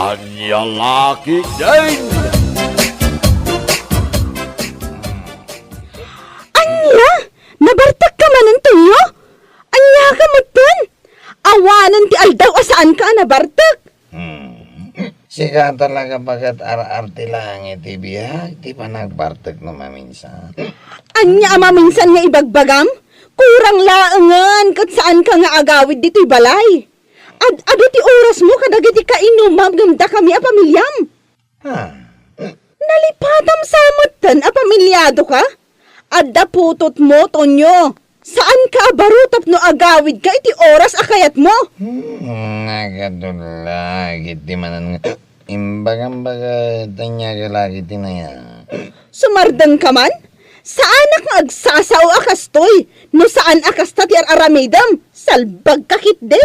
Anya laki din! Anya? Nabartak ka man ng tuyo? Anya ka mo dun? Awanan ti aldaw asaan ka nabartak? Sika talaga bagat ar-arte lang iti biya, iti pa nagbartek no maminsan. Anya ama minsan nga ibagbagam? Kurang laangan kat saan ka nga agawid dito'y balay. Ado ti oras mo kadagiti kainumam gamda kami a pamilyam. Ha? Nalipatam samutan a pamilyado ka? Adda putot mo, Tonyo. Saan ka barutap no agawid ka iti oras akayat mo? Nagadula, iti manan nga. Imbagang-baga, tanya ka lagi tinaya. Sumardang ka man? Saan nga agsasaw akastoy? No saan akasta ti aramidam? Salbag kakit de?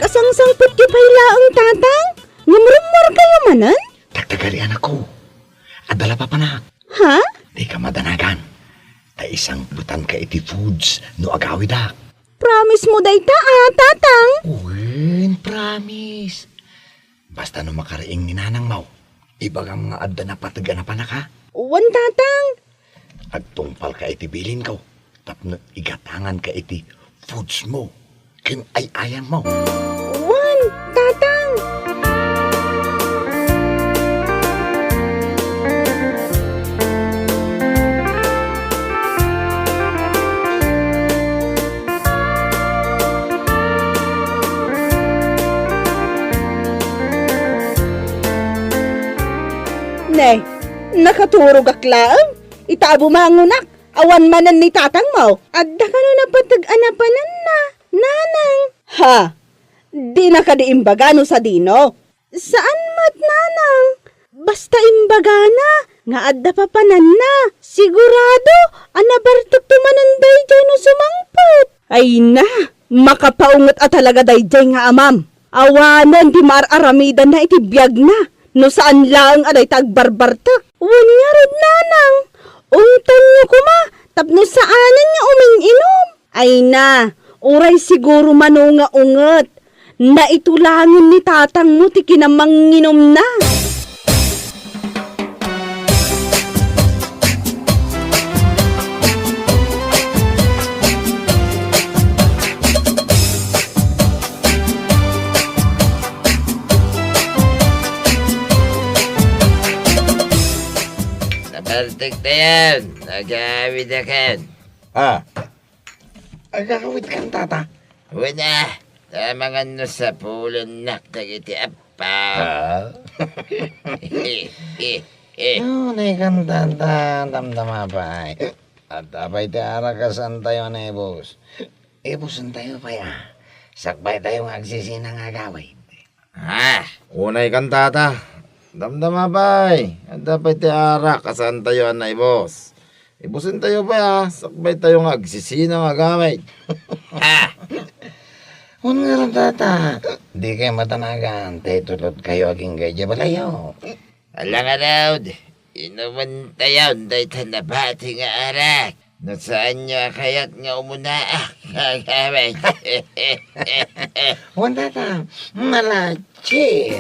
Kasangsangpot ki pala ang tatang? Ngumrumor kayo manan? Tagtagalian ako. Adala pa panak. Ha? Di ka madanagan. Ta isang butan ka iti foods no agawid ak. Promise mo day tatang? Uwin, promise. Basta no makaraing ni nanang mau. Ibagang nga adda na pataga na panak ha. Uwan tatang. Agtungpal ka iti bilin ko. Tapno igatangan ka iti foods mo. Kin ay ayan mo. Uwan tatang. Ne, nakaturog aklaan. Itabo mangunak. Awan manan ni tatang mo. Adda ka no napatag-anapanan na. Nanang. Ha? Di na ka di imbaga no sa dino. Saan mat nanang? Basta imbaga na. Nga adda pa panan na. Sigurado. Anabartok tumanan dayjay no sumangpot. Ay na. Makapaungot at talaga dayjay nga amam. Awanan di mar-aramidan na itibiyag na. No saan lang aday tagbarbartak. Wanya rod nanang. Ungtan nyo kuma. Tapno saanan niya uming-inom. Ay na. Uray siguro mano nga unget. Na itulangin ni tatang mo ti kinamanginom na. Nabartik na yan. Nag-aawid na kan. Ah. Agawid kan tata. Wala. Tama nga no sa pulan nakagiti apa. No, kan tata. Damdama pa. At apay ti arakasan tayo na ibos. Ibusan tayo pa ya. Sakbay tayo agsisinang agawid. Ha? Unay kan tata. Damdama bay. At dapat ti arak kasan tayo na boss. Ibusin tayo ba ya? Sakbay tayo nga agsisina nga gamit. Ha? Una rin tata. Di kayo matanagan. Tayo tulad kayo aging gaya balayo. Alang araw. Inuman tayo. Dahil tanabati nga arak. Nasaan nyo kayat nga umunaak. Kagamit. Wan tata. Malachi.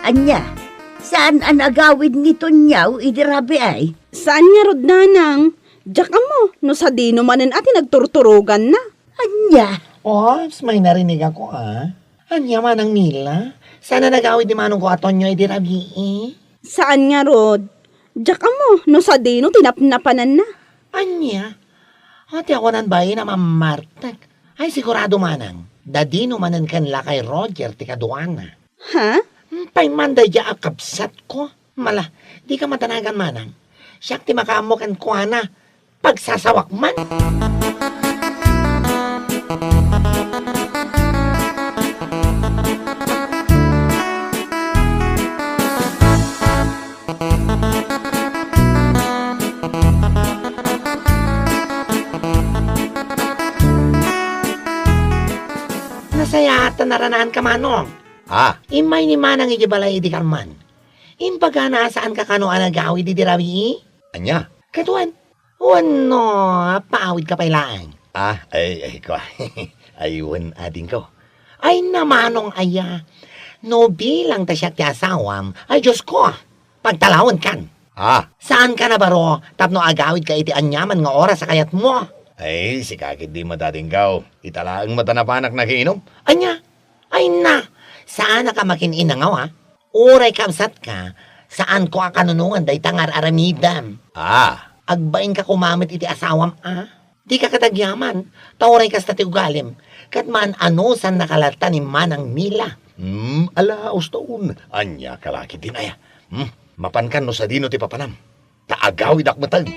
Anya, saan ang agawid nito niyaw idirabi ay? Saan nga rod nanang? Diyak mo. No sa dino manan ati nagturturugan na. Anya, Ops, may narinig ako Anya man ang nila. Sana nagawid di manong ko aton nyo idirabi Saan nga rod? Diyak mo. No sa dino tinapnapanan na. Anya? Ati ako nan bayi na mamartak. Ay sigurado manang. Dadino manan kanla kay Roger ti kaduana. Ha? Pay manday ja akabsat ko. Mala, di ka matanagan manang. Siyak ti makaamokan ko na. Pagsasawak man. naranaan ka manong. Imay ni manang ijibalay di karman. Imbaga nasaan ka kano anagawi di dirabi? Anya? Katuan, wano, paawid ka pailaan. Ay ko. Aywan ading ko. Ay namanong aya, no bilang ta siya ti asawam, ay Diyos ko, pagtalawon kan. Saan ka na baro, tapno agawid ka iti anyaman nga oras sa kayat mo? Ay, si kakit di madating ka. Italaang mata na panak nakiinom. Anya, ay na, saan ka makininangaw ha? Uray kamsat ka, saan ko akanunungan day tangar aramidam. Agbain ka kumamit iti asawam Di ka katagyaman, tauray ka sa tiugalim, kat man ano san nakalata ni manang nila. Alaos taon. Anya kalaki din aya. Mapankan no sa dino ti papanam. Taagawid ak matag.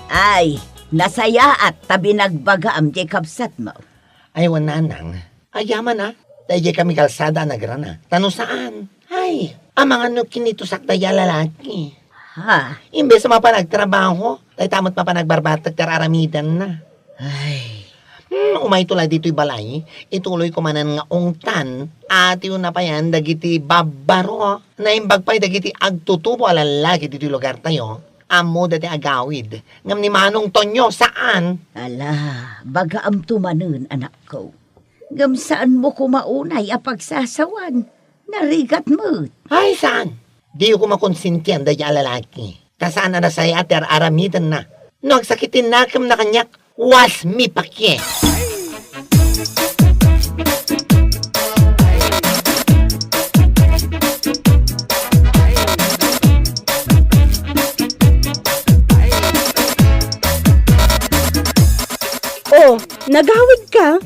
Ay, nasaya at tabi nagbaga am di kapsat mo. Ay wananang, ayaman dahil kami kalsada nagrana. Tano saan? Ay, ang mga no kinitusak tayo lalaki. Ha? Imbes na mapanagtrabaho, tayo tamot mapanagbarbatag kararamidan na. Ay, Umay tulad dito'y balay, ituloy ko manan nga ungtan, ati na pa yan, dagiti babaro, na imbagpay dagiti agtutubo alalagi dito'y lugar tayo, amo dati agawid, ngam ni Manong Tonyo, saan? ala, baga am tumanon anak ko. Ngam saan mo kumaunay apagsasawan? Narigat mo. Ay, saan? Di ko makonsintiyan dahil alalaki. Kasaan na saya at aramidan na. No, agsakitin na kam na kanyak, was mi pakye. Oh, nagawid ka?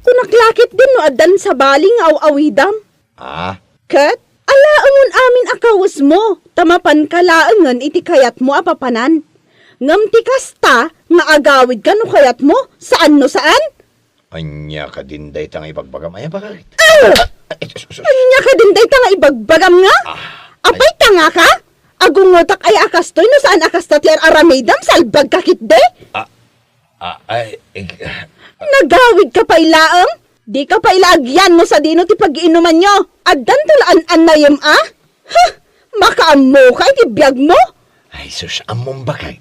Kunaklakit din no adan sa baling aw-awidam. Kat, alaangon amin akawas mo, tamapan kalaangan iti kayat mo apapanan. Ngam ti kasta, nga agawid ka no kayat mo, saan no saan? Anya ka din day tang ipagbagam. Ay, bakit? Anya ka din day nga ibagbagam nga? Apay tanga ka? Agungotak ay akastoy no saan akasta ti aramidam salbag kakit de? Nagawid ka pa ilaang? Di ka pa ilaagyan mo sa dino ti pag-iinuman nyo. Addan tulaan na ha? Makaamo ka iti biyag mo? Ay, sus, among bakit?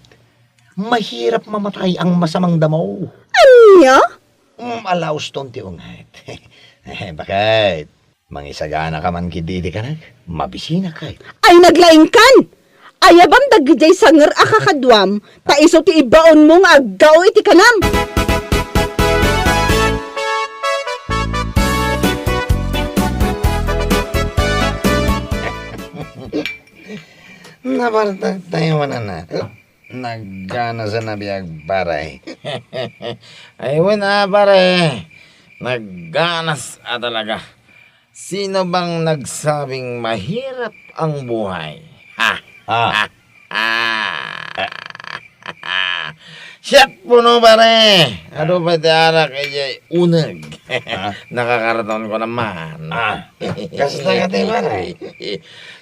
Mahirap mamatay ang masamang damaw. Anya? Alaos ton ti ungit. Bakit? Mangisagana ka man kididi ka nag? Mabisina ka. Ay naglaing kan! Ayabam dagijay sanger akakadwam, taiso ti ibaon mo nga aggaw iti kanam. Nabartag tayo na. Naggana sa nabiyag baray. Aywan pare. Nagganas talaga. Sino bang nagsabing mahirap ang buhay? Siyat puno pare. Ano ba tiara kaya unag? Nakakaraton ko naman. Kasta ka tayo baray.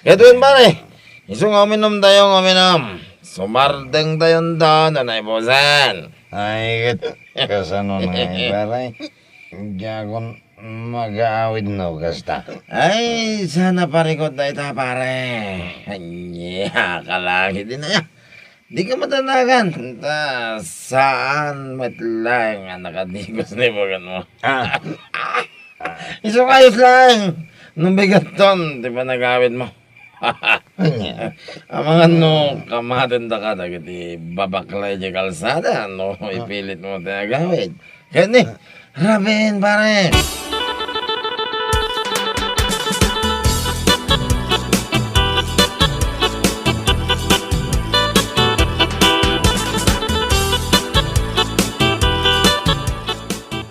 Gatuin pare. Isong uminom tayo uminom. Sumardeng tayon doon na ibosan. Ay, kasano na baray. Diyagon mag-aawid no, kasta. Ay, sana parikot na ita pare. Anya, kalaki din na yan. Di ka matanagan. Saan matlang ang nakadigos na ibagan mo? Isong ayos lang. Nung bigat ton, di ba nagawid mo? Ang mga kamatinda ka na kiti babaklay di kalsada, ipilit mo tayo gawin. Kaya ni, rabin pare.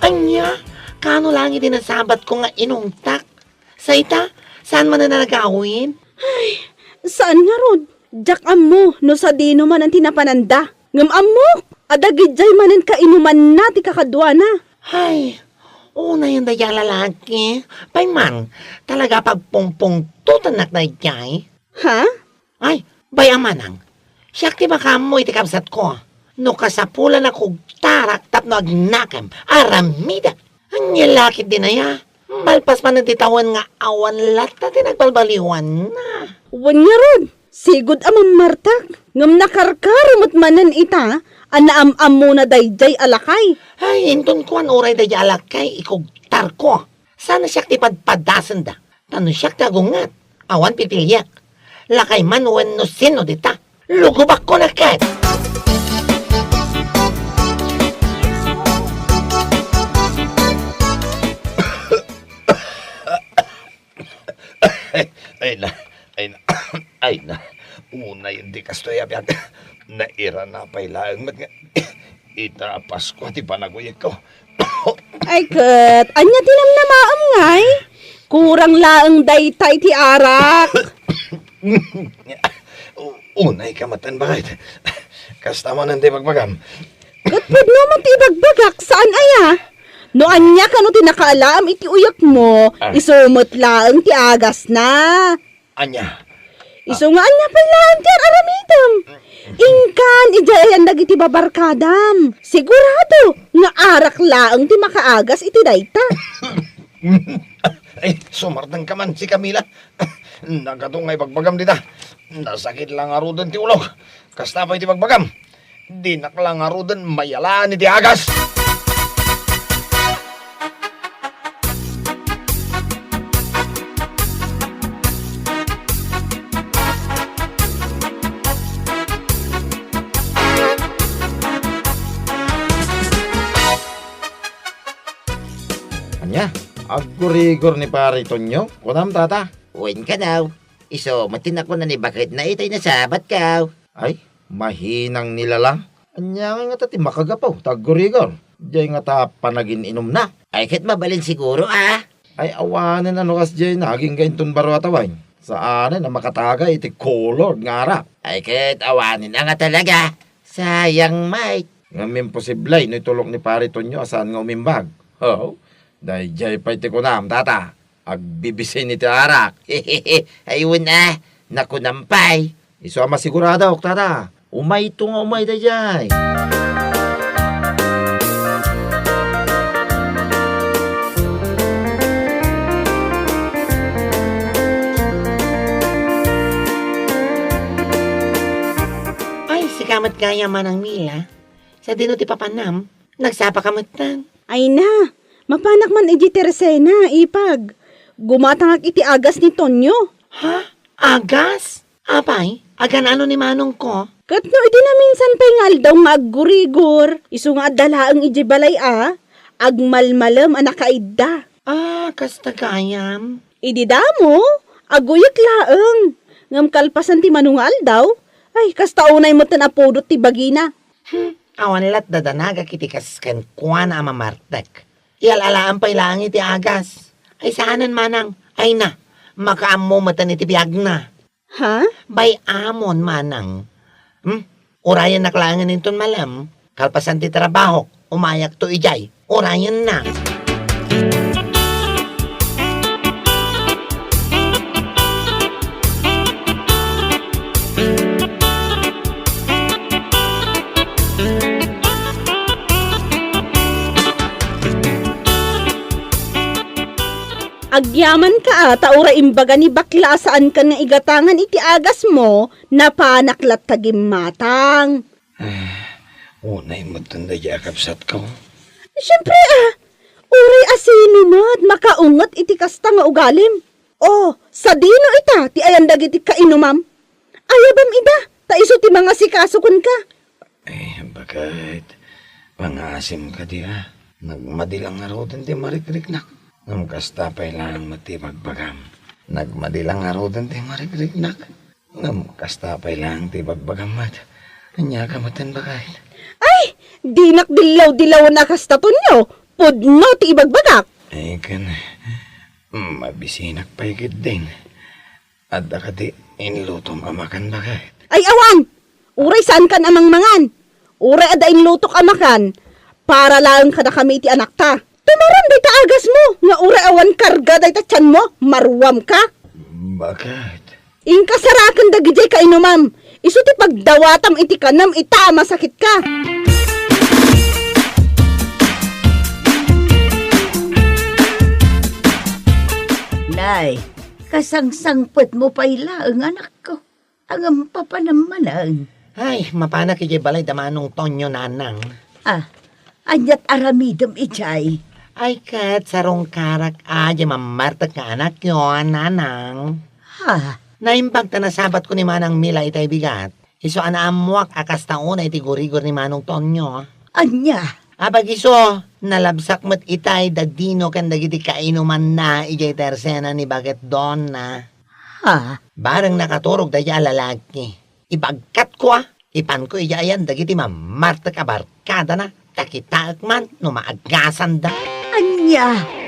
Anya, kano lang itinasabat ko nga inungtak? Sa ita, saan man na nagawin? Saan nga rod? Jak mo, no sa dino man ang tinapananda. Ngam amok, adagidjay manen kainuman na ti kakadwa na. Ay, Una yung daya lalaki. Pay man, talaga pagpungpung tutanak na ijay. Ha? Ay, baya manang. Siya ti baka mo iti kapsat ko. No kasapulan ako tarak tapno agnakam. Aramida. Ang nilakit din na ya. Malpas man nagtitawan nga awan lata ti nagbalbaliwan na. Wanya ron. Sigod amang martak. Ngam nakarkaramot manan ita. Anaam-am mo na dayjay alakay. Ay, inton ko an oray da alakay ikugtar ko. Sana siya ti padpadasan da. Tano siya ti agungat. Awan pipilyak. Lakay man wen no sino dita. Lugubak ko na kat. Ay na. Una yung di kastoy abiyag. Naira na pailaan mat nga. Ita Pasko ti panaguyag ko. Ay kat, anya tinam na maam ngay. Kurang laang daytay ti arak. Unay kamatan bakit? Kasta mo nanti magbagam. Katpud no mo ti ibagbagak, saan aya? No anya ka no tinakaalam iti uyak mo, isumot laang ti agas na. Anya. Iso nga anya pa laang ti aramidam. Ingkan, ijayan dagiti babarkadam. Sigurado, nga arak laang ti makaagas iti dayta. Ay, sumartang ka man si Camila. Nagatungay pagbagam dita. Nasakit lang arudan ti ulog. Kasta pa iti pagbagam. Di naklang arudan mayalaan iti agas. Anya, agurigor ni pare Tonyo. Kunam tata. Uwin ka daw. Iso, matin ako na ni bakit na itay na sabat ka. Ay, mahinang nilalang. Anya nga tati makagapaw, tagurigor. Diyay nga ta panagin inom na. Ay, kat mabalin siguro Ay awanin ano kas diyay naging gainton baro ataway. Saan na makataga iti color nga arap. Ay, kat awanin na nga talaga. Sayang, Mike. Ngamin posiblay no itulok ni pare Tonyo asan nga umimbag. Oh, dahil diyay pa iti kunam tata. Agbibisin iti arak. Ayun na. Naku nampay. Iso ama sigurada ok tata. Umay ito nga umay da diyay. Ay, si kamat kaya man ang Mila. Sa dino ti papanam, nagsapa kamatan. Ay na, mapanak man iji Teresena, ipag. Gumatangak iti agas ni Tonyo. Ha? Agas? Apay, agan ano ni manong ko? Katno iti na minsan pa'y nga aldaw nga aggurigor. Isu nga adalaang iji balay agmalmalam anakaidda. Kasta kayam. Idi damo, aguyak laeng. Ngam kalpasan ti manungal daw. Ay, kasta unay mo tanapudot ti bagina. Awan lat dadanaga kiti kasken kuan ama martek. Ialalaan pa ilang iti agas. Ay saanan manang, ay na, makaamo matan iti biyag na. Ha? Bay amon manang. Urayan na kailangan ninton malam. Kalpasan ti trabaho, umayak to ijay. Urayan na. Agyaman ka taura imbaga ni bakla saan ka nga igatangan iti agas mo na panaklat tagimmatang. Unay mo tanda yakapsat ko. Siyempre uray asino mat makaungot iti kasta nga ugalim. Oh, sa dino ita ti ayandag iti kainumam. Ayabam ida, ta iso ti mga sikasukon ka. Eh, bakit? Pangasim ka di Nagmadilang araw din ti marikrik-nak. Ngam kasta pa ilang matibagbagam. Nagmadilang araw din ti marikrik-nak. Ngam kasta pa ilang ti bagbagam mat. Anya ka matan bakit? Ay, dinak dilaw-dilaw na kastatun nyo. Pudno ti ibagbagak. Ay kan, mabisinak pa ikit din. At dakati inlutom amakan bakit? Ay awan, uray saan kan amang mangan. Uray adain lutok amakan. Para lang ka na kami iti anak ta. Tumaran day ta agas mo, nga ura awan karga day ta tiyan mo, marwam ka. Bakit? Inkasarakan dagijay ka inumam. Isu ti pagdawatam iti kanam ita masakit ka. Nay, kasangsangpet mo pa ila ang anak ko. Ang papanamanan. Ay, mapana kaya balay damanong Tonyo nanang. Ah, anyat aramidom ijay. Ay, kat sarong karak aja mamarta ka anak yon, nanang. Ha? Naimbag ta nasabat ko ni Manang Mila itay bigat. Iso anaamuak akas taon ay tigurigor ni Manong Tonyo. Anya? Abag iso, nalabsak mat itay dadino kan dagiti kainuman na ijay tersena ni Baget Donna. Ha? Barang nakaturog daya lalaki. Ibagkat ko ipan ko ijayan dagiti mamarta ka barkada na. Takitaak man, numaagasan da. Anya?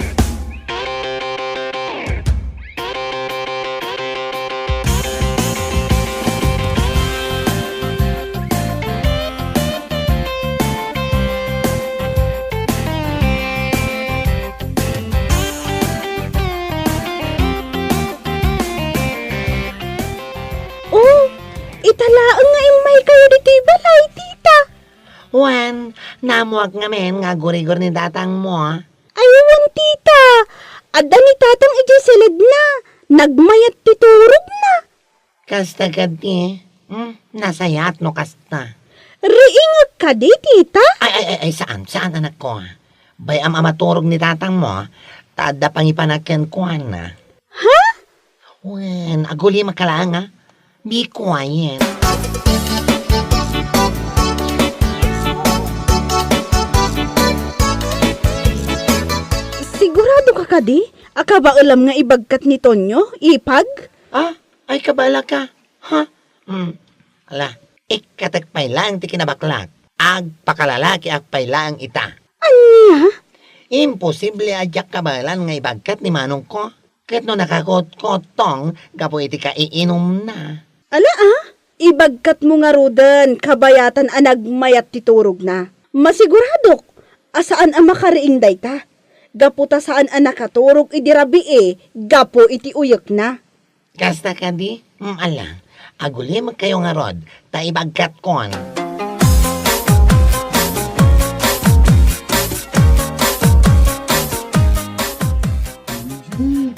Oh, italaang nga imay kayo diti balay, tita. Wan, namuak nga men nga gurigor ni datang mo. Ayawan, tita. Adda ni tatang ijay silid na. Nagmayat titurog na. Kasta kadi, nasayat no kasta. Riingag ka di, tita. Ay, saan anak ko? Bayam amaturog ni tatang mo, tada pangipanakyan ko na. Ha? Wan, aguli makalang ha. Be quiet. Sigurado ka kadi? Aka ba alam nga ibagkat ni Tonyo? Ipag? Ay kabala ka. Ha? Ala, ikatagpay lang ti kinabaklak. Agpakalalaki akpay lang ita. Anya? Imposible ajak kabalan nga ibagkat ni manong ko. Ket no nakakot-kotong, gapo iti ka iinom na. Ala ibagkat mo nga rudan, kabayatan anagmayat titurog na. Masiguradok, asaan ang makariing dayta? Gaputa saan ang nakaturog idirabi gapo iti uyok na. Kasta ka di? Ala, aguli magkayo nga rod, ta ibagkat kon.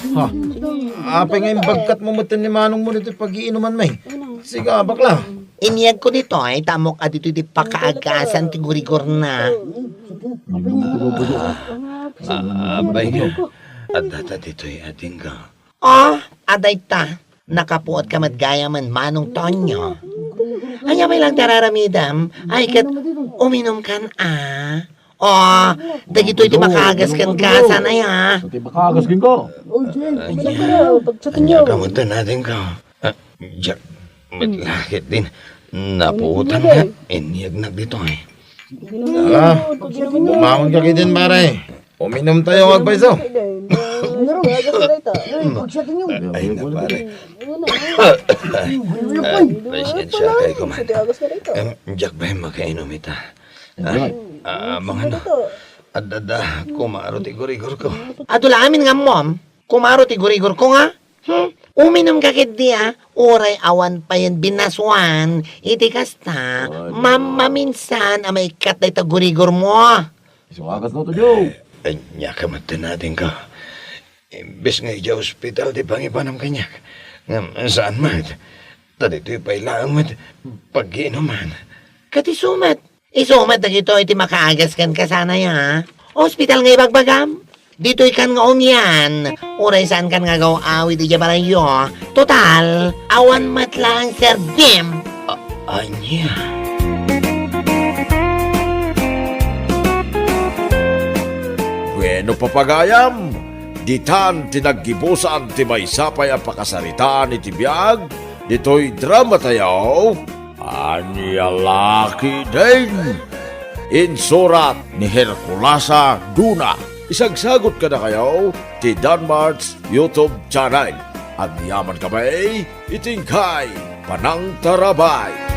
Ha? Apay nga yung bagkat mo matan ni Manong mo nito pag-iinuman may. Siga, bakla. Iniyag ko dito ay tamok at dito di pakaagasan ti gurigor na. Abay ka. At data dito'y ating ka. Aday ta. Nakapuot ka madgaya man Manong Tonyo. Kanya may lang tararamidam, ay kat uminom kan dagito iti makagas kan ka, sana ya. Makagas kin ko. Anya kamunta natin ka. Jack, matlakit din. Napuutan nga. Iniyag na dito eh. Bumangon ka din pare. Uminom tayo magpaiso. Ay na pare. Pasensya kay kuman. Jack ba yung makainom ita? Mga ano? Adada, kumaro ti gurigor ko. Adula amin nga mom, kumaro ti gurigor ko nga. Uminom ka kit diya, oray awan pa yan binaswan. Iti kasta, maminsan amay kat na ita gurigor mo. Isuwagas na to, Joe. Anya ka natin ka. Imbes nga ija hospital, di pangipanam kanya. Saan mat? Tadito'y pailaan mat pag-inuman. Kati sumat. Isumat na ito, iti makaagas kan kasana ya. Hospital nga ibagbagam. Dito ikan nga umyan. Uray saan kan nga gaw-awit ija barayo. Total, awan matlang serdim. Anya. Bueno papagayam, ditan tinaggibusan ti may sapay ang pakasaritaan iti biyag, dito'y drama tayo, Anya Laki din. Insurat ni Herculasa Duna. Isagsagot ka na kayo ti Danmar's YouTube channel. At yaman kami itingkay Panang Tarabay.